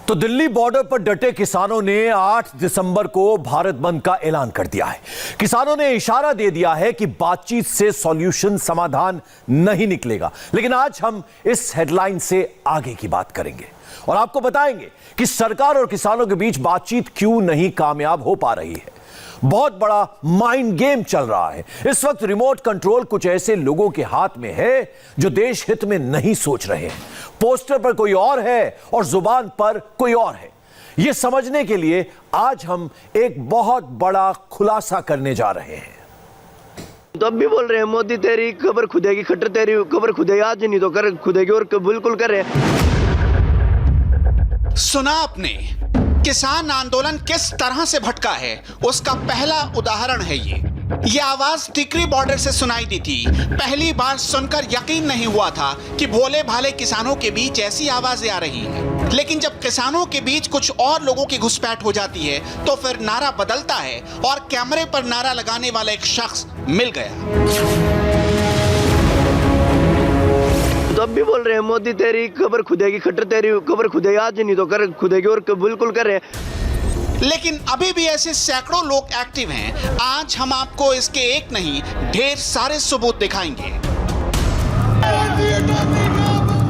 तो दिल्ली बॉर्डर पर डटे किसानों ने 8 दिसंबर को भारत बंद का ऐलान कर दिया है। किसानों ने इशारा दे दिया है कि बातचीत से सॉल्यूशन समाधान नहीं निकलेगा। लेकिन आज हम इस हेडलाइन से आगे की बात करेंगे और आपको बताएंगे कि सरकार और किसानों के बीच बातचीत क्यों नहीं कामयाब हो पा रही है। बहुत बड़ा माइंड गेम चल रहा है। इस वक्त रिमोट कंट्रोल कुछ ऐसे लोगों के हाथ में है जो देश हित में नहीं सोच रहे हैं। पोस्टर पर कोई और है और जुबान पर कोई और है। यह समझने के लिए आज हम एक बहुत बड़ा खुलासा करने जा रहे हैं। तो अब भी बोल रहे हैं मोदी तेरी खबर खुदेगी, खट्टर तेरी खबर खुदेगी, आज नहीं तो कर खुदेगी और बिल्कुल कर रहे हैं। सुना आपने किसान आंदोलन किस तरह से भटका है, उसका पहला उदाहरण है ये आवाज टिकरी बॉर्डर से सुनाई दी थी। पहली बार सुनकर यकीन नहीं हुआ था कि भोले भाले किसानों के बीच ऐसी आवाजें आ रही हैं। लेकिन जब किसानों के बीच कुछ और लोगों की घुसपैठ हो जाती है तो फिर नारा बदलता है और कैमरे पर नारा लगाने वाला एक शख्स मिल गया। तो अब भी बोल रहे हैं मोदी तेरी खबर खुदेगी, खट्टर तेरी खबर खुदेगी, आज नहीं तो कर खुदेगी और बिल्कुल कर रहे हैं। लेकिन अभी भी ऐसे सैकड़ों लोग एक्टिव हैं। आज हम आपको इसके एक नहीं ढेर सारे सबूत दिखाएंगे।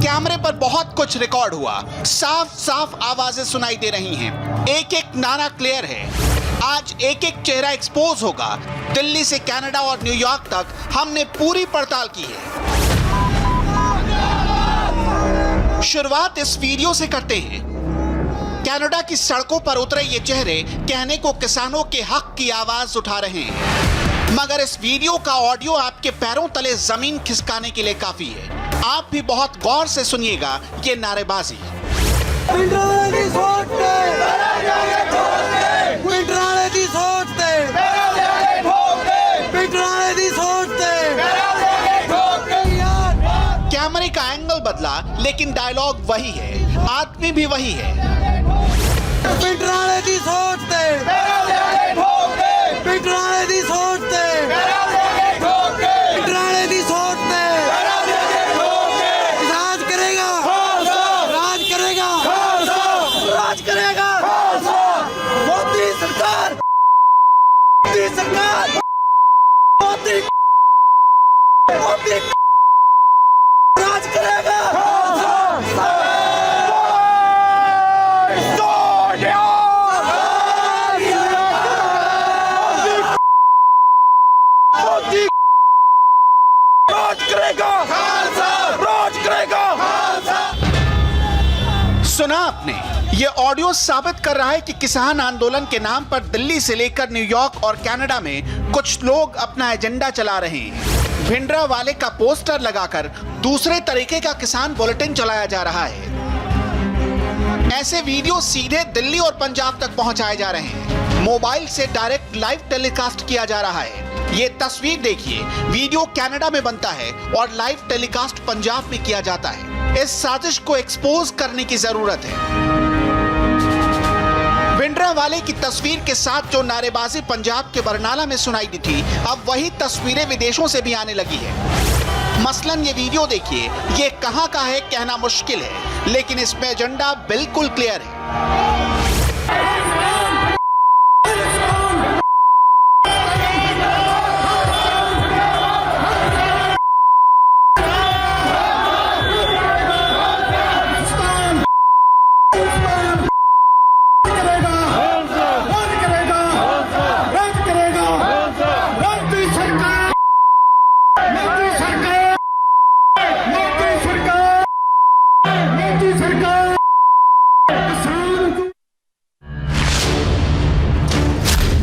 कैमरे पर बहुत कुछ रिकॉर्ड हुआ, साफ साफ आवाजें सुनाई दे रही हैं। एक एक नारा क्लियर है। आज एक एक चेहरा एक्सपोज होगा। दिल्ली से कनाडा और न्यूयॉर्क तक हमने पूरी पड़ताल की है। शुरुआत इस वीडियो से करते हैं। कनाडा की सड़कों पर उतरे ये चेहरे कहने को किसानों के हक की आवाज उठा रहे हैं, मगर इस वीडियो का ऑडियो आपके पैरों तले जमीन खिसकाने के लिए काफी है। आप भी बहुत गौर से सुनिएगा ये नारेबाजी। कैमरे का एंगल बदला लेकिन डायलॉग वही है, आदमी भी वही है। पिटराने दी सोचते, पिटराने दी सोचते, पिटराने दी सोचते। राज करेगा, राज करेगा, राज करेगा। मोदी सरकार, मोदी सरकार, मोदी राज करेगा। सुना आपने, ये ऑडियो साबित कर रहा है कि किसान आंदोलन के नाम पर दिल्ली से लेकर न्यूयॉर्क और कनाडा में कुछ लोग अपना एजेंडा चला रहे हैं। भिंडरा वाले का पोस्टर लगाकर दूसरे तरीके का किसान बुलेटिन चलाया जा रहा है। ऐसे वीडियो सीधे दिल्ली और पंजाब तक पहुंचाए जा रहे हैं। मोबाइल से डायरेक्ट लाइव टेलीकास्ट किया जा रहा है। ये तस्वीर देखिए, वीडियो कनाडा में बनता है और लाइव टेलीकास्ट पंजाब में किया जाता है। इस साजिश को एक्सपोज करने की जरूरत है। भिंडरा वाले की तस्वीर के साथ जो नारेबाजी पंजाब के बरनाला में सुनाई दी थी, अब वही तस्वीरें विदेशों से भी आने लगी है। मसलन ये वीडियो देखिए, ये कहां का है कहना मुश्किल है, लेकिन इसमें एजेंडा बिल्कुल क्लियर है।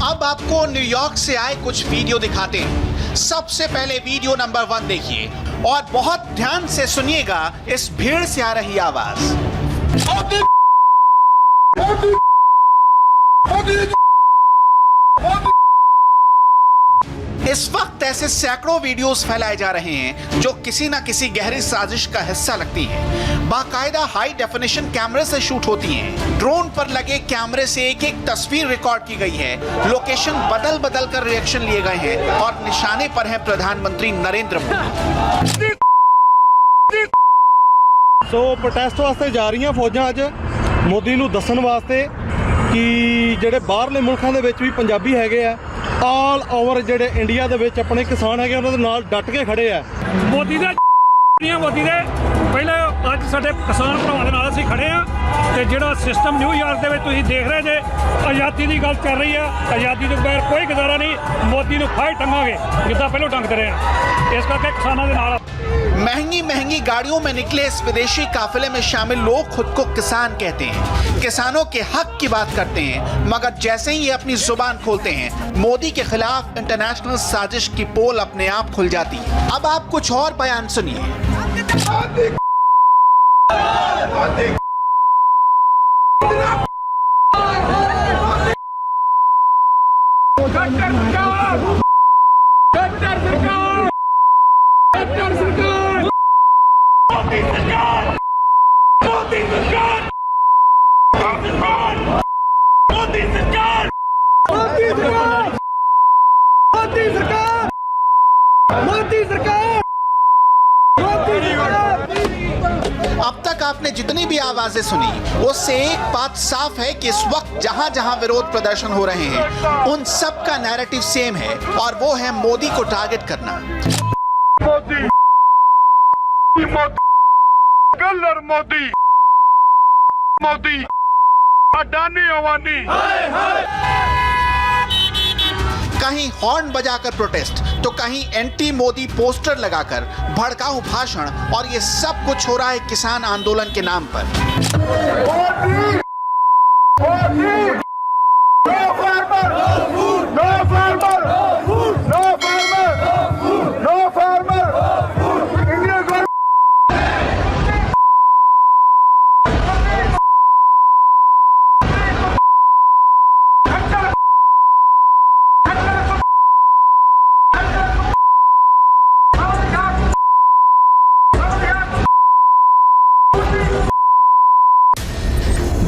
अब आपको न्यूयॉर्क से आए कुछ वीडियो दिखाते हैं। सबसे पहले वीडियो नंबर 1 देखिए और बहुत ध्यान से सुनिएगा इस भीड़ से आ रही आवाज। इस वक्त ऐसे सैकड़ों वीडियोस फैलाए जा रहे हैं जो किसी न किसी गहरी साजिश का हिस्सा लगती हैं। बाकायदा हाई डेफिनेशन कैमरे से शूट होती हैं। ड्रोन पर लगे कैमरे से एक एक तस्वीर रिकॉर्ड की गई है। लोकेशन बदल बदल कर रिएक्शन लिए गए हैं और निशाने पर है प्रधानमंत्री नरेंद्र मोदी। सो प्रोटेस्ट वास्ते जा रही हैं फौजां अज ਮੋਦੀ ਨੂੰ ਦੱਸਣ ਵਾਸਤੇ ਕਿ ਜਿਹੜੇ ਬਾਹਰਲੇ ਮੁਲਕਾਂ ਦੇ ਵਿੱਚ ਵੀ ਪੰਜਾਬੀ ਹੈਗੇ ਆ, ਆਲ ਓਵਰ ਜਿਹੜੇ ਇੰਡੀਆ ਦੇ ਵਿੱਚ ਆਪਣੇ ਕਿਸਾਨ ਹੈਗੇ ਉਹਨਾਂ ਦੇ ਨਾਲ ਡਟ ਕੇ ਖੜੇ ਆ। ਮੋਦੀ ਦੇ ਪਹਿਲਾਂ ਅੱਜ ਸਾਡੇ ਕਿਸਾਨ ਭਰਾਵਾਂ ਦੇ ਨਾਲ ਅਸੀਂ ਖੜੇ ਆ ਤੇ ਜਿਹੜਾ ਸਿਸਟਮ ਨਿਊਯਾਰਕ ਦੇ ਵਿੱਚ ਤੁਸੀਂ ਦੇਖ ਰਹੇ ਜੇ, ਆਜ਼ਾਦੀ ਦੀ ਗੱਲ ਚੱਲ ਰਹੀ ਆ। ਆਜ਼ਾਦੀ ਤੋਂ ਬਗੈਰ ਕੋਈ ਗੁਜ਼ਾਰਾ ਨਹੀਂ। ਮੋਦੀ ਨੂੰ ਫਾਇ ਟੰਗਾਂਗੇ ਜਿੱਦਾਂ ਪਹਿਲਾਂ ਟੰਗਦੇ ਰਹੇ ਆ। ਇਸ ਕਰਕੇ ਕਿਸਾਨਾਂ ਦੇ ਨਾਲ महंगी महंगी गाड़ियों में निकले इस विदेशी काफिले में शामिल लोग खुद को किसान कहते हैं, किसानों के हक की बात करते हैं, मगर जैसे ही ये अपनी जुबान खोलते हैं मोदी के खिलाफ इंटरनेशनल साजिश की पोल अपने आप खुल जाती है। अब आप कुछ और बयान सुनिए। अब तक आपने जितनी भी आवाजें सुनी उससे एक बात साफ है कि इस वक्त जहां जहां विरोध प्रदर्शन हो रहे हैं उन सब का नैरेटिव सेम है और वो है मोदी को टारगेट करना। मोदी गल्लर मोदी मोदी अडानी अवानी। कहीं हॉर्न बजाकर प्रोटेस्ट तो कहीं एंटी मोदी पोस्टर लगाकर भड़काऊ भाषण, और ये सब कुछ हो रहा है किसान आंदोलन के नाम पर।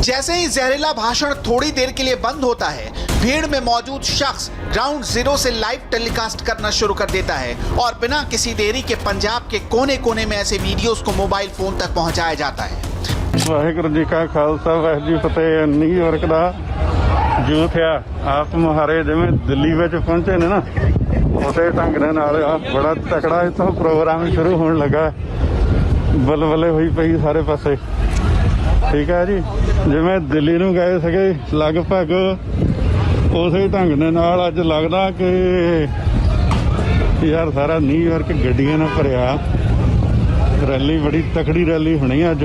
जैसे ही जहरीला भाषण थोड़ी देर के लिए बंद होता है, भीड़ में मौजूद शख्स ग्राउंड जीरो से लाइव टेलीकास्ट करना शुरू कर देता है और बिना किसी देरी के पंजाब के कोने कोने में ऐसे वीडियोस को मोबाइल फोन तक पहुंचाया जाता है। ਵਾਹਿਗੁਰੂ ਜੀ ਕਾ ਖਾਲਸਾ ਵਾਹਿਗੁਰੂ ਜੀ ਫਤਿਹ। ਨਿਊਯਾਰਕ ਦਾ ਯੂਥ ਆ ਆਪ ਮੁਹਾਰੇ ਜਿਵੇਂ ਦਿੱਲੀ ਵਿੱਚ ਪਹੁੰਚੇ ਨੇ ਨਾ, ਉਸੇ ਢੰਗ ਦੇ ਨਾਲ ਆ ਬੜਾ ਤਕੜਾ ਇੱਥੋਂ ਪ੍ਰੋਗਰਾਮ ਸ਼ੁਰੂ ਹੋਣ ਲੱਗਾ। ਬਲਬਲੇ ਹੋਈ ਪਈ ਸਾਰੇ ਪਾਸੇ। ਠੀਕ ਹੈ ਜੀ, ਜਿਵੇਂ ਦਿੱਲੀ ਨੂੰ ਗਏ ਸੀਗੇ ਲਗਭਗ ਉਸੇ ਢੰਗ ਦੇ ਨਾਲ ਅੱਜ ਲੱਗਦਾ ਕਿ ਯਾਰ ਸਾਰਾ ਨਿਊਯਾਰਕ ਗੱਡੀਆਂ ਨਾਲ ਭਰਿਆ। ਰੈਲੀ ਬੜੀ ਤਕੜੀ ਰੈਲੀ ਹੋਣੀ ਅੱਜ।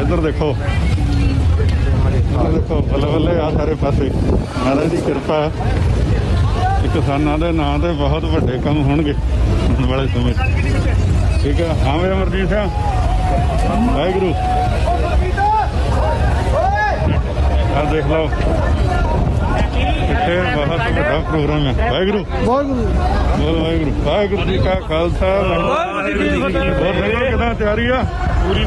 ਇੱਧਰ ਦੇਖੋ ਦੇਖੋ ਬੱਲੇ ਬੱਲੇ ਆ ਸਾਰੇ ਪਾਸੇ। ਮਹਾਰਾਜ ਦੀ ਕਿਰਪਾ, ਕਿਸਾਨਾਂ ਦੇ ਨਾਂ ਤੇ ਬਹੁਤ ਵੱਡੇ ਕੰਮ ਹੋਣਗੇ ਆਉਣ ਵਾਲੇ ਸਮੇਂ। ਠੀਕ ਹੈ, ਹਾਂ ਮੇਰੇ ਅਮਰਜੀਤ ਸਿੰਘ ਵਾਹਿਗੁਰੂ। ਆ ਦੇਖ ਲਓ ਇੱਥੇ ਬਹੁਤ ਵੱਡਾ ਪ੍ਰੋਗਰਾਮ ਹੈ। ਵਾਹਿਗੁਰੂ ਵਾਹਿਗੁਰੂ ਵਾਹਿਗੁਰੂ ਜੀ ਕਾ ਖਾਲਸਾ ਵਾਹਿਗੁਰੂ ਜੀ ਕੀ ਫਤਿਹ। ਕਿਦਾਂ ਤਿਆਰੀ ਆ? ਪੂਰੀ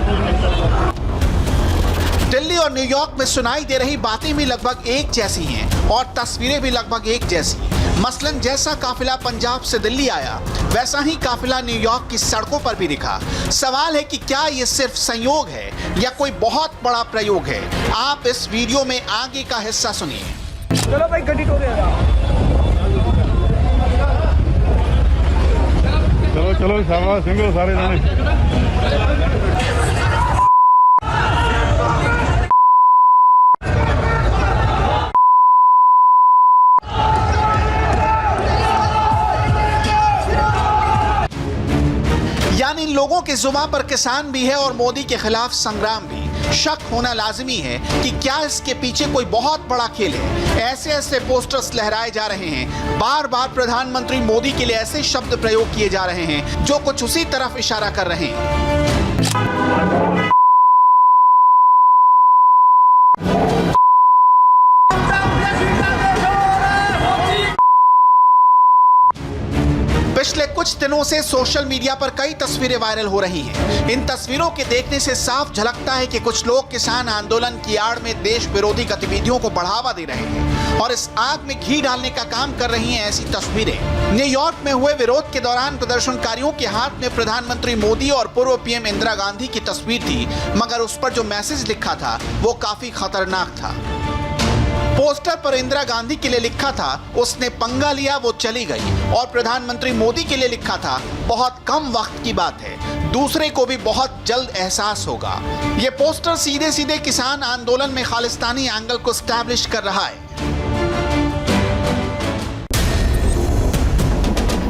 दिल्ली और न्यूयॉर्क में सुनाई दे रही बातें भी लगभग एक जैसी हैं और तस्वीरें भी लगभग एक जैसी। मसलन जैसा काफिला पंजाब से दिल्ली आया वैसा ही काफिला न्यूयॉर्क की सड़कों पर भी दिखा। सवाल है कि क्या ये सिर्फ संयोग है या कोई बहुत बड़ा प्रयोग है। आप इस वीडियो में आगे का हिस्सा सुनिए। चलो भाई गड्डी टोरे चलो चलो शाबाश सिंगो सारे जाने। यानी लोगों के जुबान पर किसान भी है और मोदी के खिलाफ संग्राम भी। शक होना लाजिमी है कि क्या इसके पीछे कोई बहुत बड़ा खेल है। ऐसे ऐसे पोस्टर्स लहराए जा रहे हैं, बार बार प्रधानमंत्री मोदी के लिए ऐसे शब्द प्रयोग किए जा रहे हैं जो कुछ उसी तरफ इशारा कर रहे हैं। पिछले कुछ दिनों से सोशल मीडिया पर कई तस्वीरें वायरल हो रही हैं। इन तस्वीरों के देखने से साफ झलकता है कि कुछ लोग किसान आंदोलन की आड़ में देश विरोधी गतिविधियों को बढ़ावा दे रहे हैं और इस आग में घी डालने का काम कर रही हैं। ऐसी तस्वीरें न्यूयॉर्क में हुए विरोध के दौरान प्रदर्शनकारियों के हाथ में प्रधानमंत्री मोदी और पूर्व पीएम इंदिरा गांधी की तस्वीर थी, मगर उस पर जो मैसेज लिखा था वो काफी खतरनाक था। पोस्टर पर इंदिरा गांधी के लिए लिखा था, उसने पंगा लिया वो चली गई, और प्रधानमंत्री मोदी के लिए लिखा था, बहुत कम वक्त की बात है, दूसरे को भी बहुत जल्द एहसास होगा। ये पोस्टर सीधे सीधे किसान आंदोलन में खालिस्तानी एंगल को स्टैब्लिश कर रहा है।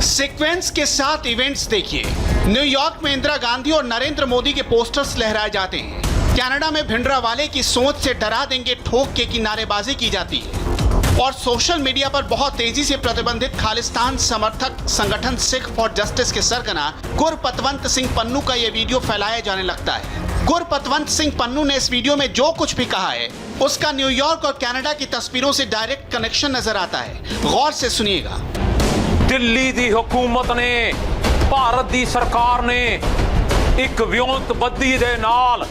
सीक्वेंस के साथ इवेंट्स देखिए। न्यूयॉर्क में इंदिरा गांधी और नरेंद्र मोदी के पोस्टर्स लहराए जाते हैं। कनाडा में भिंडरावाले की सोच से डरा देंगे ठोक के की नारेबाजी की जाती है और सोशल मीडिया पर बहुत तेजी से प्रतिबंधित खालिस्तान समर्थक संगठन सिख फॉर जस्टिस के सरगना गुरपतवंत सिंह पन्नू का यह वीडियो फैलाया जाने लगता है। गुरपतवंत सिंह पन्नू ने इस वीडियो में जो कुछ भी कहा है उसका न्यूयॉर्क और कनाडा की तस्वीरों से डायरेक्ट कनेक्शन नजर आता है। गौर से सुनिएगा। दिल्ली दी हुकूमत ने, भारत दी सरकार ने एक ਵਿਉਂਤਬੱਦੀ ਦੇ ਨਾਲ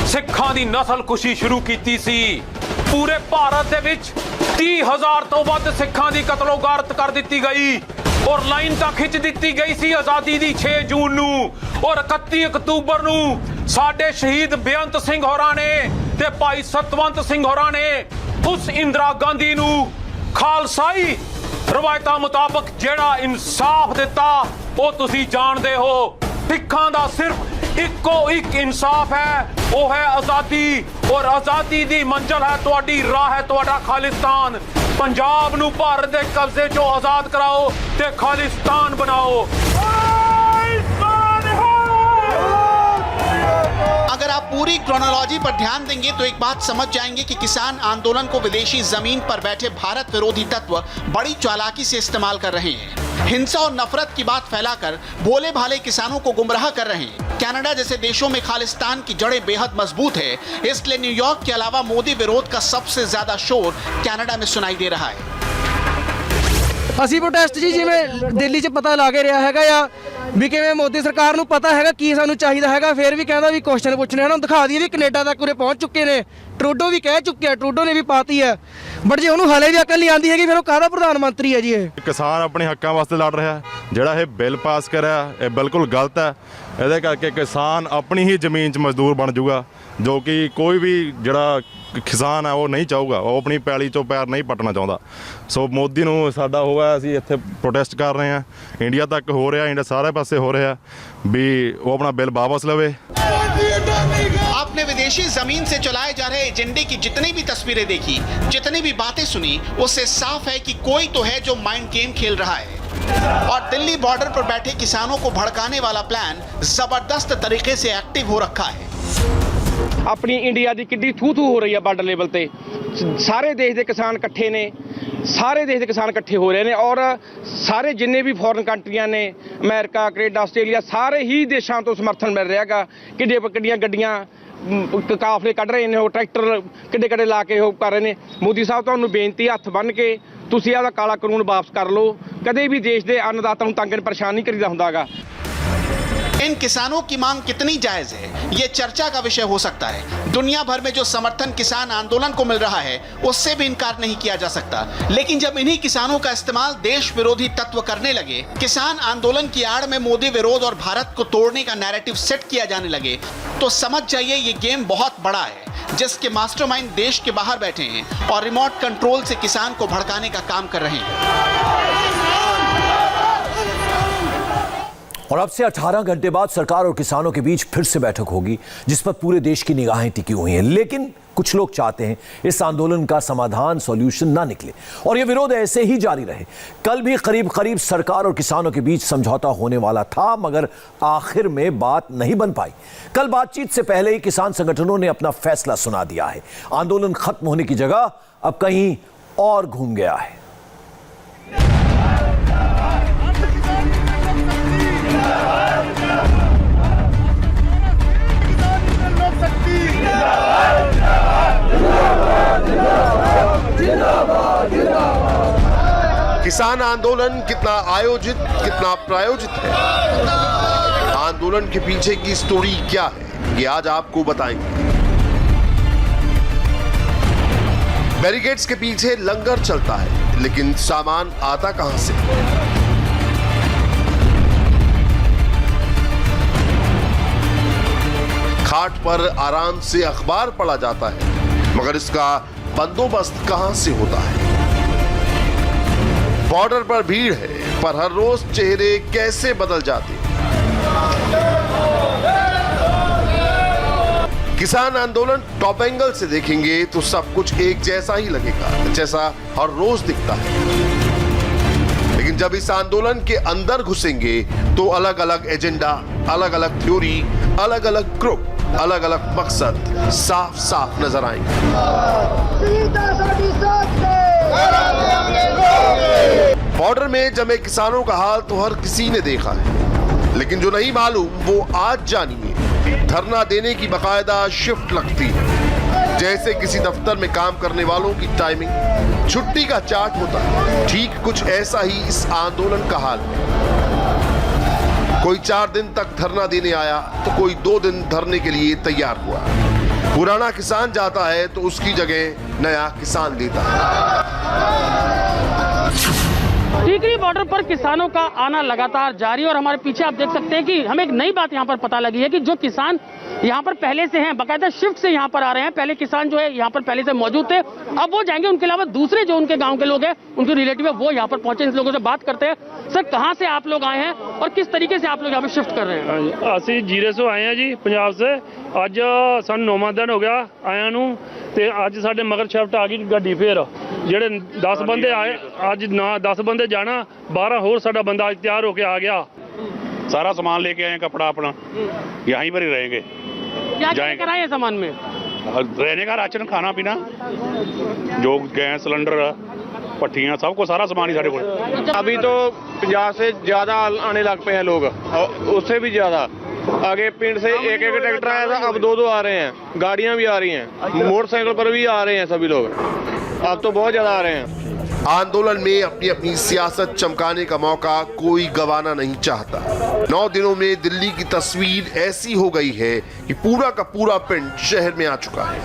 ਸਿੱਖਾਂ ਦੀ ਨਸਲਕੁਸ਼ੀ ਸ਼ੁਰੂ ਕੀਤੀ ਸੀ। ਪੂਰੇ ਭਾਰਤ ਦੇ ਵਿੱਚ 30,000 ਤੋਂ ਵੱਧ ਸਿੱਖਾਂ ਦੀ ਕਤਲੋਗਾਰਤ ਕਰ ਦਿੱਤੀ ਗਈ ਔਰ ਲਾਈਨ ਤਾਂ ਖਿੱਚ ਦਿੱਤੀ ਗਈ ਸੀ ਆਜ਼ਾਦੀ ਦੀ 6 ਜੂਨ ਨੂੰ ਔਰ 31 ਅਕਤੂਬਰ ਨੂੰ ਸਾਡੇ ਸ਼ਹੀਦ ਬੇਅੰਤ ਸਿੰਘ ਹੋਰਾਂ ਨੇ ਤੇ ਭਾਈ ਸਤਵੰਤ ਸਿੰਘ ਹੋਰਾਂ ਨੇ ਉਸ ਇੰਦਰਾ ਗਾਂਧੀ ਨੂੰ ਖਾਲਸਾਈ ਰਵਾਇਤਾਂ ਮੁਤਾਬਕ ਜਿਹੜਾ ਇਨਸਾਫ ਦਿੱਤਾ ਉਹ ਤੁਸੀਂ ਜਾਣਦੇ ਹੋ। ਸਿੱਖਾਂ ਦਾ ਸਿਰਫ ਇੱਕੋ ਇੱਕ ਇਨਸਾਫ ਹੈ, ਉਹ ਹੈ ਆਜ਼ਾਦੀ ਔਰ ਆਜ਼ਾਦੀ ਦੀ ਮੰਜ਼ਿਲ ਹੈ ਤੁਹਾਡੀ ਰਾਹ ਹੈ ਤੁਹਾਡਾ ਖਾਲਿਸਤਾਨ। ਪੰਜਾਬ ਨੂੰ ਭਾਰਤ ਦੇ ਕਬਜ਼ੇ ਚੋਂ ਆਜ਼ਾਦ ਕਰਾਓ ਤੇ ਖਾਲਿਸਤਾਨ ਬਣਾਓ। अगर आप पूरी क्रोनोलॉजी पर ध्यान देंगे तो एक बात समझ जाएंगे कि किसान आंदोलन को विदेशी जमीन पर बैठे भारत विरोधी तत्व बड़ी चालाकी से इस्तेमाल कर रहे हैं। हिंसा और नफरत की बात फैलाकर भोले भाले किसानों को गुमराह कर रहे हैं। कनाडा जैसे देशों में खालिस्तान की जड़ें बेहद मजबूत है, इसलिए न्यूयॉर्क के अलावा मोदी विरोध का सबसे ज्यादा शोर कनाडा में सुनाई दे रहा है। ਅਸੀਂ ਪ੍ਰੋਟੈਸਟ ਜੀ ਜਿਵੇਂ ਦਿੱਲੀ 'ਚ ਪਤਾ ਲੱਗ ਰਿਹਾ ਹੈਗਾ ਆ ਵੀ ਕਿਵੇਂ ਮੋਦੀ ਸਰਕਾਰ ਨੂੰ ਪਤਾ ਹੈਗਾ ਕੀ ਸਾਨੂੰ ਚਾਹੀਦਾ ਹੈਗਾ, ਫਿਰ ਵੀ ਕਹਿੰਦਾ ਵੀ ਕੁਐਸਚਨ ਪੁੱਛਣੇ ਹਨ। ਦਿਖਾ ਦਈਏ ਵੀ ਕੈਨੇਡਾ ਤੱਕ ਉਰੇ ਪਹੁੰਚ ਚੁੱਕੇ ਨੇ, ਟਰੂਡੋ ਵੀ ਕਹਿ ਚੁੱਕਿਆ, ਟਰੂਡੋ ਨੇ ਵੀ ਪਾਤੀ ਹੈ, ਬਟ ਜੇ ਉਹਨੂੰ ਹਲੇ ਵੀ ਅਕਲ ਨਹੀਂ ਆਉਂਦੀ ਹੈਗੀ ਫਿਰ ਉਹ ਕਾਹਦਾ ਪ੍ਰਧਾਨ ਮੰਤਰੀ ਹੈ ਜੀ। ਇਹ ਕਿਸਾਨ ਆਪਣੇ ਹੱਕਾਂ ਵਾਸਤੇ ਲੜ ਰਿਹਾ, ਜਿਹੜਾ ਇਹ ਬਿੱਲ ਪਾਸ ਕਰਿਆ ਇਹ ਬਿਲਕੁਲ ਗਲਤ ਹੈ। ਇਹਦੇ ਕਰਕੇ ਕਿਸਾਨ ਆਪਣੀ ਹੀ ਜ਼ਮੀਨ 'ਚ ਮਜ਼ਦੂਰ ਬਣ ਜਾਊਗਾ, ਜੋ ਕਿ ਕੋਈ ਵੀ ਜਿਹੜਾ ਕਿਸਾਨ ਹੈ ਉਹ ਨਹੀਂ ਚਾਹੂਗਾ, ਉਹ ਆਪਣੀ ਪੈਲੀ 'ਚੋਂ ਪੈਰ ਨਹੀਂ ਪੱਟਣਾ ਚਾਹੁੰਦਾ। ਸੋ ਮੋਦੀ ਨੂੰ ਸਾਡਾ ਹੋਇਆ, ਅਸੀਂ ਇੱਥੇ ਪ੍ਰੋਟੈਸਟ ਕਰ ਰਹੇ ਹਾਂ, ਇੰਡੀਆ ਤੱਕ ਹੋ ਰਿਹਾ, ਇੰਡੀਆ ਸਾਰੇ ਪਾਸੇ ਹੋ ਰਿਹਾ ਵੀ ਉਹ ਆਪਣਾ ਬਿੱਲ ਵਾਪਸ ਲਵੇ। आपने विदेशी जमीन से चलाए जा रहे एजेंडे की जितनी भी तस्वीरें देखी, जितनी भी बातें सुनी, उससे साफ है कि कोई तो है जो माइंड गेम खेल रहा है और दिल्ली बॉर्डर पर बैठे किसानों को भड़काने वाला प्लान जबरदस्त तरीके से एक्टिव हो रखा है। ਆਪਣੀ ਇੰਡੀਆ ਦੀ ਕਿੱਡੀ ਥੂ ਹੋ ਰਹੀ ਹੈ ਬਾਰਡਰ ਲੈਵਲ ਤੇ। ਸਾਰੇ ਦੇਸ਼ ਦੇ ਕਿਸਾਨ ਇਕੱਠੇ ਨੇ, ਸਾਰੇ ਦੇਸ਼ ਦੇ ਕਿਸਾਨ ਇਕੱਠੇ ਹੋ ਰਹੇ ਨੇ ਔਰ ਸਾਰੇ ਜਿੰਨੇ ਵੀ ਫੋਰਨ ਕੰਟਰੀਆਂ ਨੇ, ਅਮਰੀਕਾ, ਕੈਨੇਡਾ, ਆਸਟ੍ਰੇਲੀਆ, ਸਾਰੇ ਹੀ ਦੇਸ਼ਾਂ ਤੋਂ ਸਮਰਥਨ ਮਿਲ ਰਿਹਾ ਹੈਗਾ। ਕਿੱਡੀਆਂ ਗੱਡੀਆਂ ਕਾਫਲੇ ਕੱਢ ਰਹੇ ਨੇ, ਉਹ ਟਰੈਕਟਰ ਕਿੱਡੇ ਲਾ ਕੇ ਉਹ ਕਰ ਰਹੇ ਨੇ। ਮੋਦੀ ਸਾਹਿਬ ਤੁਹਾਨੂੰ ਬੇਨਤੀ ਹੱਥ ਬੰਨ੍ਹ ਕੇ ਤੁਸੀਂ ਆਪਦਾ ਕਾਲਾ ਕਾਨੂੰਨ ਵਾਪਸ ਕਰ ਲਓ। ਕਦੇ ਵੀ ਦੇਸ਼ ਦੇ ਅੰਨਦਾਤਾ ਨੂੰ ਤੰਗ ਪਰੇਸ਼ਾਨ ਨਹੀਂ ਕਰੀਦਾ ਹੁੰਦਾ ਹੈਗਾ। इन किसानों की मांग कितनी जायज है ये चर्चा का विषय हो सकता है। दुनिया भर में जो समर्थन किसान आंदोलन को मिल रहा है उससे भी इनकार नहीं किया जा सकता, लेकिन जब इन्हीं किसानों का इस्तेमाल देश विरोधी तत्व करने लगे, किसान आंदोलन की आड़ में मोदी विरोध और भारत को तोड़ने का नैरेटिव सेट किया जाने लगे, तो समझ जाइए ये गेम बहुत बड़ा है जिसके मास्टरमाइंड देश के बाहर बैठे हैं और रिमोट कंट्रोल से किसान को भड़काने का काम कर रहे हैं। और अब से 18 घंटे बाद सरकार और किसानों के बीच फिर से बैठक होगी जिस पर पूरे देश की निगाहें टिकी हुई हैं। लेकिन कुछ लोग चाहते हैं इस आंदोलन का समाधान, सॉल्यूशन ना निकले और यह विरोध ऐसे ही जारी रहे। कल भी करीब सरकार और किसानों के बीच समझौता होने वाला था, मगर आखिर में बात नहीं बन पाई। कल बातचीत से पहले ही किसान संगठनों ने अपना फैसला सुना दिया है। आंदोलन खत्म होने की जगह अब कहीं और घूम गया है। किसान आंदोलन कितना आयोजित, कितना प्रायोजित है, आंदोलन के पीछे की स्टोरी क्या है, ये आज आपको बताएंगे। बैरिकेड्स के पीछे लंगर चलता है, लेकिन सामान आता कहां से? खाट पर आराम से अखबार पढ़ा जाता है, मगर इसका बंदोबस्त कहां से होता है? बॉर्डर पर भीड़ है, पर हर रोज चेहरे कैसे बदल जाते हैं? किसान आंदोलन टॉप एंगल से देखेंगे तो सब कुछ एक जैसा ही लगेगा, जैसा हर रोज दिखता है। लेकिन जब इस आंदोलन के अंदर घुसेंगे तो अलग अलग एजेंडा, अलग अलग थ्योरी, अलग अलग ग्रुप, अलग अलग मकसद साफ साफ नजर आएंगे। बॉर्डर में जमे किसानों का हाल तो हर किसी ने देखा है, लेकिन जो नहीं मालूम वो आज जानिए। धरना देने की बकायदा शिफ्ट लगती है, जैसे किसी दफ्तर में काम करने वालों की टाइमिंग, छुट्टी का चार्ट होता है। ठीक कुछ ऐसा ही इस आंदोलन का हाल है। कोई 4 दिन तक धरना देने आया तो कोई 2 दिन धरने के लिए तैयार हुआ। पुराना किसान जाता है तो उसकी जगह नया किसान लेता है। टीकरी बॉर्डर पर किसानों का आना लगातार जारी, और हमारे पीछे आप देख सकते हैं कि हमें एक नई बात यहाँ पर पता लगी है कि जो किसान यहाँ पर पहले से हैं, बाकायदा शिफ्ट से यहाँ पर आ रहे हैं। पहले किसान जो है यहाँ पर पहले से मौजूद थे, अब वो जाएंगे। उनके अलावा दूसरे जो उनके गांव के लोग हैं, उनके रिलेटिव है, वो यहाँ पर पहुंचे। इन लोगों से बात करते हैं। सर, कहाँ से आप लोग आए हैं और किस तरीके से आप लोग यहाँ पर शिफ्ट कर रहे हैं? ਅਸੀਂ ਜੀਰੇ ਤੋਂ ਆਏ ਆ ਜੀ, ਪੰਜਾਬ ਸੇ। ਅੱਜ ਸਾਨੂੰ 9ਵਾਂ ਦਿਨ ਹੋ ਗਿਆ ਆਇਆਂ ਨੂੰ, ਤੇ ਅੱਜ ਸਾਡੇ ਮਗਰ ਸ਼ਿਫਟ ਆ ਗਈ ਗੱਡੀ। ਫੇਰ ਜਿਹੜੇ 10 ਬੰਦੇ ਆਏ, ਅੱਜ ਨਾ 10 ਬੰਦੇ जाना, 12 ਹੋਰ ਸਾਡਾ ਬੰਦਾ ਅੱਜ ਤਿਆਰ ਹੋ ਕੇ ਆ ਗਿਆ। सारा सामान लेके आए, कपड़ा अपना यहीं पर ही रहेंगे। क्या लेकर आए सामान में? रहने का राशन, खाना पीना, जो गैस सिलेंडर, पट्टियां, सबको सारा सामान ही साढ़े को। अभी तो 50 से ज्यादा आने लग पे हैं लोग, और उससे भी ज्यादा। आगे पिंड से एक एक ट्रैक्टर आया था, अब 2-2 आ रहे हैं। गाड़ियां भी आ रही हैं, मोटरसाइकिल पर भी आ रहे हैं सभी लोग। अब तो बहुत ज्यादा आ रहे हैं। आंदोलन में अपनी अपनी सियासत चमकाने का मौका कोई गंवाना नहीं चाहता। 9 दिनों में दिल्ली की तस्वीर ऐसी हो गई है कि पूरा का पूरा पिंड शहर में आ चुका है।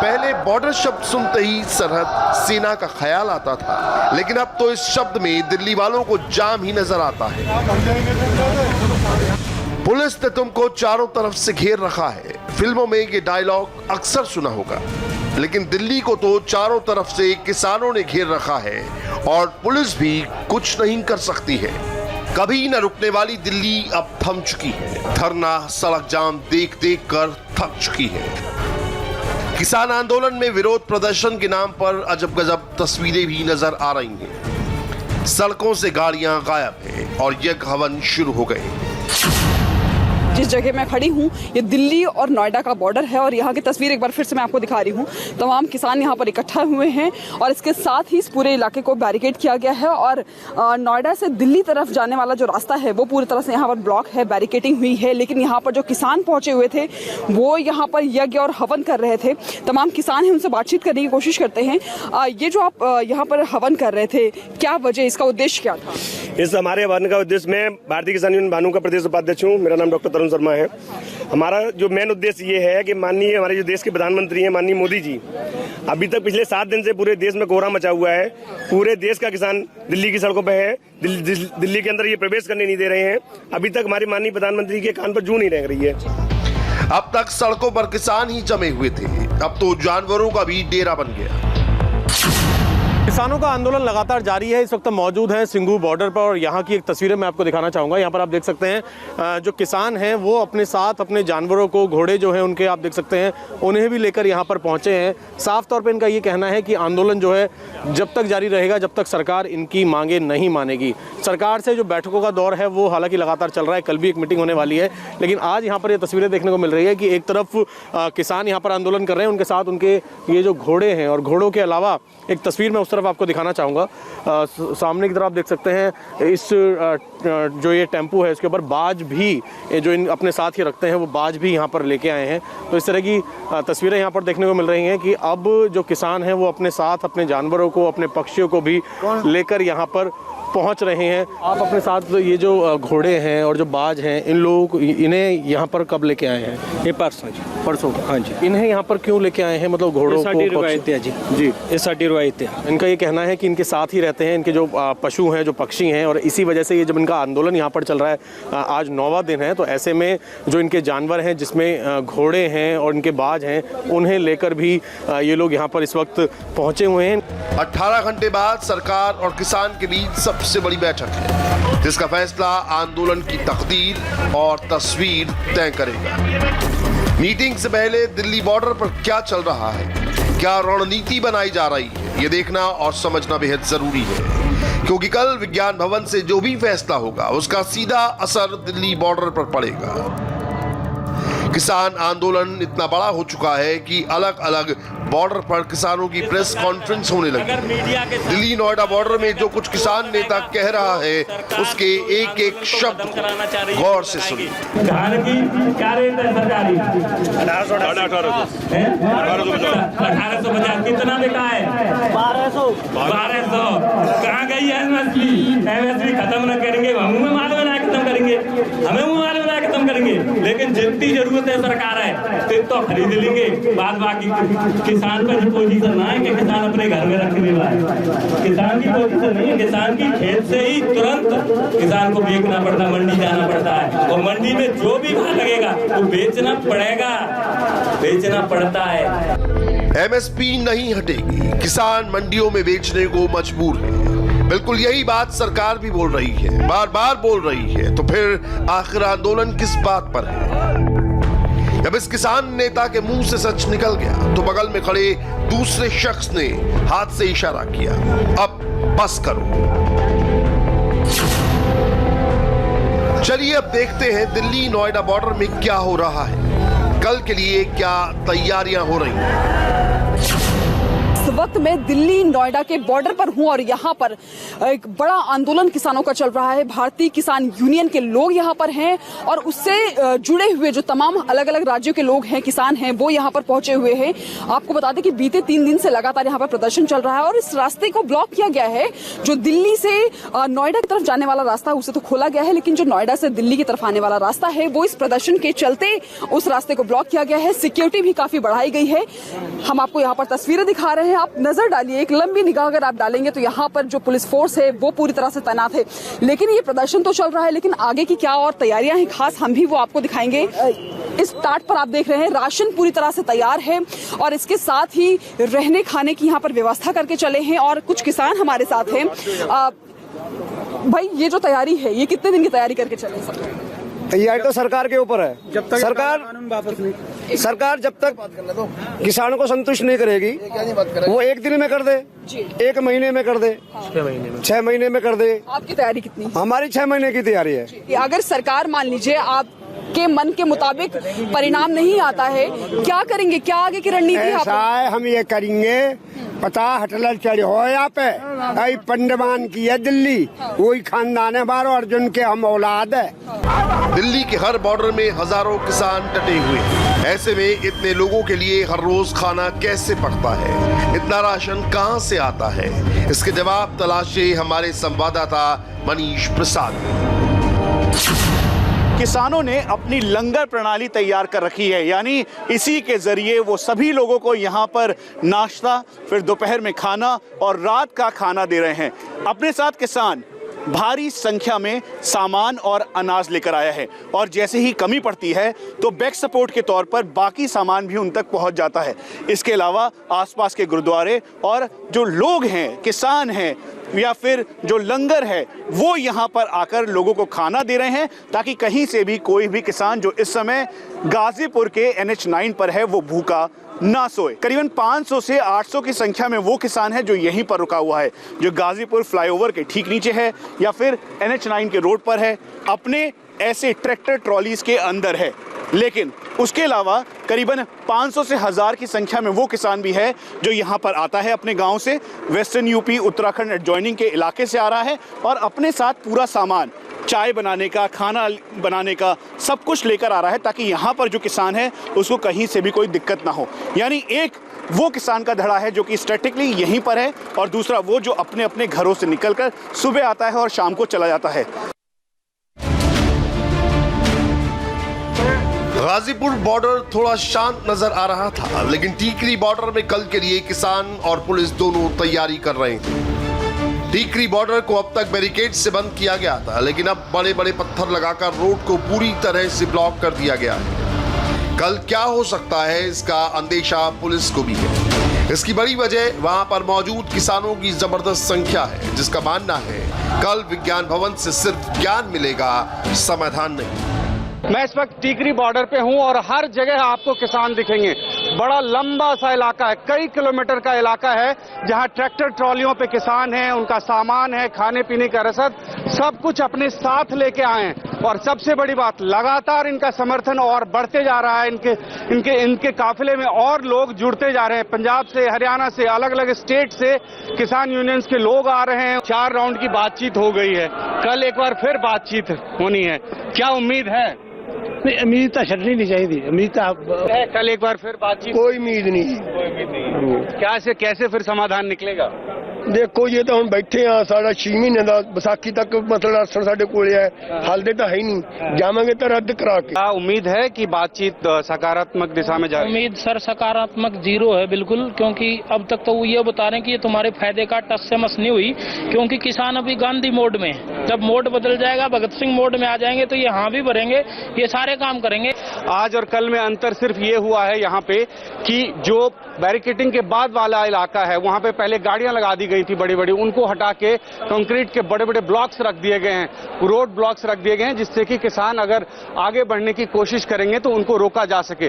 पहले बॉर्डर शब्द सुनते ही सरहद, सेना का ख्याल आता था, लेकिन अब तो इस शब्द में दिल्ली वालों को जाम ही नजर आता है। पुलिस ने तुमको चारों तरफ से घेर रखा है। फिल्मों में ये डायलॉग अक्सर सुना होगा, लेकिन दिल्ली को तो चारों तरफ से किसानों ने घेर रखा है, और पुलिस भी कुछ नहीं कर सकती है। कभी न रुकने वाली दिल्ली अब थम चुकी है। धरना, सड़क जाम देख देख कर थक चुकी है। किसान आंदोलन में विरोध प्रदर्शन के नाम पर अजब गजब तस्वीरें भी नजर आ रही हैं। सड़कों से गाड़ियां गायब है और यज्ञ हवन शुरू हो गए। जिस जगह मैं खड़ी हूँ, ये दिल्ली और नोएडा का बॉर्डर है, और यहाँ की तस्वीर एक बार फिर से मैं आपको दिखा रही हूँ। तमाम किसान यहाँ पर इकट्ठा हुए हैं, और इसके साथ ही इस पूरे इलाके को बैरिकेड किया गया है। और नोएडा से दिल्ली तरफ जाने वाला जो रास्ता है वो पूरी तरह से यहाँ पर ब्लॉक है, बैरिकेडिंग हुई है। लेकिन यहाँ पर जो किसान पहुंचे हुए थे, वो यहाँ पर यज्ञ और हवन कर रहे थे। तमाम किसान हैं, उनसे बातचीत करने की कोशिश करते हैं। ये जो आप यहाँ पर हवन कर रहे थे, क्या वजह, इसका उद्देश्य क्या था? इस हमारे हवन का उद्देश्य, मैं भारतीय किसान यूनियन भानु का प्रदेश उपाध्यक्ष हूँ। मेरा नाम डॉक्टर तरुण शर्मा है। हमारा जो मेन उद्देश्य ये है कि माननीय हमारे जो देश के प्रधानमंत्री हैं, माननीय मोदी जी, अभी तक पिछले 7 दिन से पूरे देश में कोहरा मचा हुआ है। पूरे देश का किसान दिल्ली की सड़कों पर है, दिल्ली के अंदर ये प्रवेश करने नहीं दे रहे हैं। अभी तक हमारे माननीय प्रधानमंत्री के कान पर जूं नहीं रह रही है। अब तक सड़कों पर किसान ही जमे हुए थे, अब तो जानवरों का भी डेरा बन गया। किसानों का आंदोलन लगातार जारी है। इस वक्त मौजूद हैं सिंघू बॉर्डर पर, और यहाँ की एक तस्वीरें मैं आपको दिखाना चाहूँगा। यहाँ पर आप देख सकते हैं जो किसान हैं वो अपने साथ अपने जानवरों को, घोड़े जो हैं उनके, आप देख सकते हैं उन्हें भी लेकर यहाँ पर पहुँचे हैं। साफ तौर पर इनका ये कहना है कि आंदोलन जो है जब तक जारी रहेगा, जब तक सरकार इनकी मांगे नहीं मानेगी। सरकार से जो बैठकों का दौर है वो हालांकि लगातार चल रहा है, कल भी एक मीटिंग होने वाली है। लेकिन आज यहाँ पर ये तस्वीरें देखने को मिल रही है कि एक तरफ किसान यहाँ पर आंदोलन कर रहे हैं, उनके साथ उनके ये जो घोड़े हैं, और घोड़ों के अलावा एक तस्वीर मैं उस तरफ तरफ आपको दिखाना चाहूँगा। सामने की तरफ आप देख सकते हैं इस जो ये टेम्पू है इसके ऊपर बाज भी जो इन अपने साथ ही रखते हैं वो बाज भी यहाँ पर लेके आए हैं। तो इस तरह की तस्वीरें यहाँ पर देखने को मिल रही हैं कि अब जो किसान हैं वो अपने साथ अपने जानवरों को, अपने पक्षियों को भी लेकर यहाँ पर पहुंच रहे हैं। आप अपने साथ ये जो घोड़े हैं और जो बाज हैं, इन लोगों को, इन्हें यहाँ पर कब लेके आए हैं? ये परसों हाँ जी। इन्हें यहाँ पर क्यों लेके आए हैं? मतलब घोड़ों को रिवायत है जी, ये साडी रिवायत है। इनका ये कहना है कि इनके साथ ही रहते हैं इनके जो पशु हैं, जो पक्षी हैं, और इसी वजह से ये जब इनका आंदोलन यहाँ पर चल रहा है, आज 9वां दिन है, तो ऐसे में जो इनके जानवर हैं जिसमें घोड़े हैं और इनके बाज हैं, उन्हें लेकर भी ये लोग यहाँ पर इस वक्त पहुँचे हुए हैं। 18 घंटे बाद सरकार और किसान के बीच सबसे बड़ी बैठक है, जिसका फैसला आंदोलन की तकदीर और तस्वीर तय करेगा। मीटिंग से पहले दिल्ली बॉर्डर पर क्या चल रहा है, क्या रणनीति बनाई जा रही है, ये देखना और समझना बेहद जरूरी है, क्योंकि कल विज्ञान भवन से जो भी फैसला होगा उसका सीधा असर दिल्ली बॉर्डर पर पड़ेगा। किसान आंदोलन इतना बड़ा हो चुका है कि अलग अलग बॉर्डर पर किसानों की प्रेस कॉन्फ्रेंस होने लगी। दिल्ली नोएडा बॉर्डर में जो कुछ किसान नेता कह रहा है उसके एक एक शब्द गौर से सुनिए। धान की क्या रेट है सरकारी? 1850। कितना बिका है? 1200। कहाँ गई है एमएसपी? खत्म न करेंगे, हम माल बना खत्म करेंगे, हमें माल बना खत्म करेंगे, लेकिन जितनी जरूरत है सरकार है तो खरीद लेंगे। बाद बाकी किसान का जो पोजीशन ना है कि किसान अपने घर में रखने वाला है, किसान की पोजीशन नहीं है। किसान की खेत से ही तुरंत किसान को बेचना पड़ता है, मंडी जाना पड़ता है, और मंडी में जो भी भाव लगेगा वो बेचना पड़ेगा, बेचना पड़ता है। एमएसपी नहीं हटेगी, किसान मंडियों में बेचने को मजबूर है। बिल्कुल यही बात सरकार भी बोल रही है, बार बार बोल रही है। तो फिर आखिर आंदोलन किस बात पर है? जब इस किसान नेता के मुंह से सच निकल गया तो बगल में खड़े दूसरे शख्स ने हाथ से इशारा किया, अब बस करो। चलिए अब देखते हैं दिल्ली नोएडा बॉर्डर में क्या हो रहा है, कल के लिए क्या तैयारियां हो रही हैं। इस वक्त मैं दिल्ली नोएडा के बॉर्डर पर हूं और यहाँ पर एक बड़ा आंदोलन किसानों का चल रहा है। भारतीय किसान यूनियन के लोग यहाँ पर हैं और उससे जुड़े हुए जो तमाम अलग अलग राज्यों के लोग हैं, किसान हैं, वो यहाँ पर पहुंचे हुए हैं। आपको बता दें कि बीते 3 दिन से लगातार यहाँ पर प्रदर्शन चल रहा है और इस रास्ते को ब्लॉक किया गया है। जो दिल्ली से नोएडा की तरफ जाने वाला रास्ता उसे तो खोला गया है, लेकिन जो नोएडा से दिल्ली की तरफ आने वाला रास्ता है वो इस प्रदर्शन के चलते उस रास्ते को ब्लॉक किया गया है। सिक्योरिटी भी काफी बढ़ाई गई है। हम आपको यहाँ पर तस्वीरें दिखा रहे हैं, आप नजर डालिए, एक लंबी निगाह अगर आप डालेंगे तो यहाँ पर जो पुलिस फोर्स है वो पूरी तरह से तैनात है। लेकिन ये प्रदर्शन तो चल रहा है, लेकिन आगे की क्या और तैयारियां हैं खास हम भी वो आपको दिखाएंगे। इस टाट पर आप देख रहे हैं राशन पूरी तरह से तैयार है और इसके साथ ही रहने खाने की यहाँ पर व्यवस्था करके चले हैं और कुछ किसान हमारे साथ हैं। भाई ये जो तैयारी है ये कितने दिन की तैयारी करके चले? तैयारी तो सरकार के ऊपर है। जब तक सरकार जब तक किसानों को संतुष्ट नहीं करेगी वो 1 दिन में कर दे, 1 महीने में कर दे, 6 महीने में कर दे। आपकी तैयारी कितनी? हमारी 6 महीने की तैयारी है। अगर सरकार मान लीजिए आपके मन के मुताबिक परिणाम नहीं आता है, क्या करेंगे? क्या आगे की रणनीति? ऐसा है, हम ये करेंगे, पता हटलर चढ़े हो यहाँ पे, आई पंडमान की है दिल्ली, वही खानदान है बारो अर्जुन के, हम औलाद है। दिल्ली के हर बॉर्डर में हजारों किसान डटे हुए हैं। ऐसे में इतने लोगों के लिए हर रोज खाना कैसे पकता है, इतना राशन कहां से आता है? इसके जवाब तलाशे हमारे संवाददाता मनीष प्रसाद। किसानों ने अपनी लंगर प्रणाली तैयार कर रखी है, यानी इसी के जरिए वो सभी लोगों को यहाँ पर नाश्ता, फिर दोपहर में खाना और रात का खाना दे रहे हैं। अपने साथ किसान भारी संख्या में सामान और अनाज लेकर आया है और जैसे ही कमी पड़ती है तो बैक सपोर्ट के तौर पर बाकी सामान भी उन तक पहुंच जाता है। इसके अलावा आसपास के गुरुद्वारे और जो लोग हैं, किसान हैं या फिर जो लंगर है, वो यहाँ पर आकर लोगों को खाना दे रहे हैं ताकि कहीं से भी कोई भी किसान जो इस समय गाजीपुर के NH9 पर है वो भूखा ना सोए। करीबन 500 से 800 की संख्या में वो किसान है जो यहीं पर रुका हुआ है, जो गाजीपुर फ्लाईओवर के ठीक नीचे है या फिर NH9 के रोड पर है, अपने ऐसे ट्रैक्टर ट्रॉलीज के अंदर है। लेकिन उसके अलावा करीबन 500 से 1000 की संख्या में वो किसान भी है जो यहाँ पर आता है अपने गांव से, वेस्टर्न यूपी उत्तराखंड एडजॉइनिंग के इलाके से आ रहा है और अपने साथ पूरा सामान, चाय बनाने का, खाना बनाने का, सब कुछ लेकर आ रहा है ताकि यहाँ पर जो किसान है उसको कहीं से भी कोई दिक्कत ना हो। यानी एक वो किसान का धड़ा है जो कि स्टैटिकली यहीं पर है और दूसरा वो जो अपने अपने घरों से निकलकर सुबह आता है और शाम को चला जाता है। गाजीपुर बॉर्डर थोड़ा शांत नजर आ रहा था, लेकिन टीकरी बॉर्डर में कल के लिए किसान और पुलिस दोनों तैयारी कर रहे थे। टीकरी बॉर्डर को अब तक बैरिकेड से बंद किया गया था, लेकिन अब बड़े बड़े पत्थर लगाकर रोड को पूरी तरह से ब्लॉक कर दिया गया है। कल क्या हो सकता है इसका अंदेशा पुलिस को भी है। इसकी बड़ी वजह वहां पर मौजूद किसानों की जबरदस्त संख्या है, जिसका मानना है कल विज्ञान भवन से सिर्फ ज्ञान मिलेगा, समाधान नहीं। मैं इस वक्त टीकरी बॉर्डर पे हूं और हर जगह आपको किसान दिखेंगे। बड़ा लंबा सा इलाका है, कई किलोमीटर का इलाका है, जहां ट्रैक्टर ट्रॉलियों पे किसान हैं, उनका सामान है, खाने पीने का रसद, सब कुछ अपने साथ लेके आए हैं। और सबसे बड़ी बात, लगातार इनका समर्थन और बढ़ते जा रहा है। इनके काफिले में और लोग जुड़ते जा रहे हैं। पंजाब से, हरियाणा से, अलग अलग स्टेट से किसान यूनियंस के लोग आ रहे हैं। 4 राउंड की बातचीत हो गई है, कल एक बार फिर बातचीत होनी है। क्या उम्मीद है? उम्मीद तो छड़नी नहीं चाहिए, उम्मीद तो कल एक बार फिर बातचीत। कोई उम्मीद नहीं। कैसे फिर समाधान निकलेगा? देखो ये तो हम बैठे हाँ, साढ़ा 6 महीने का विसाखी तक मतलब राशन साढ़े कोल है, हाल तो है ही नहीं, जावांगे तो रद्द करा के। क्या उम्मीद है कि बातचीत सकारात्मक दिशा में जाए? उम्मीद सर सकारात्मक 0 है बिल्कुल, क्योंकि अब तक तो वो ये बता रहे हैं कि ये तुम्हारे फायदे का टस से मस नहीं हुई, क्योंकि किसान अभी गांधी मोड में है। जब मोड बदल जाएगा, भगत सिंह मोड में आ जाएंगे तो ये हाँ भी भरेंगे, ये सारे काम करेंगे। आज और कल में अंतर सिर्फ ये हुआ है यहाँ पे कि जो बैरिकेडिंग के बाद वाला इलाका है, वहाँ पे पहले गाड़ियां लगा दी गई थी बड़ी बड़ी, उनको हटा के कंक्रीट के बड़े बड़े ब्लॉक्स रख दिए गए हैं, रोड ब्लॉक्स रख दिए गए हैं, जिससे कि किसान अगर आगे बढ़ने की कोशिश करेंगे तो उनको रोका जा सके।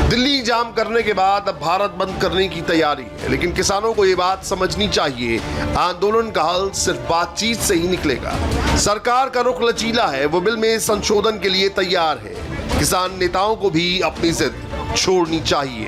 दिल्ली जाम करने के बाद अब भारत बंद करने की तैयारी है, लेकिन किसानों को ये बात समझनी चाहिए, आंदोलन का हल सिर्फ बातचीत से ही निकलेगा। सरकार का रुख लचीला है, वो बिल में संशोधन के लिए तैयार है। किसान नेताओं को भी अपनी जिद छोड़नी चाहिए।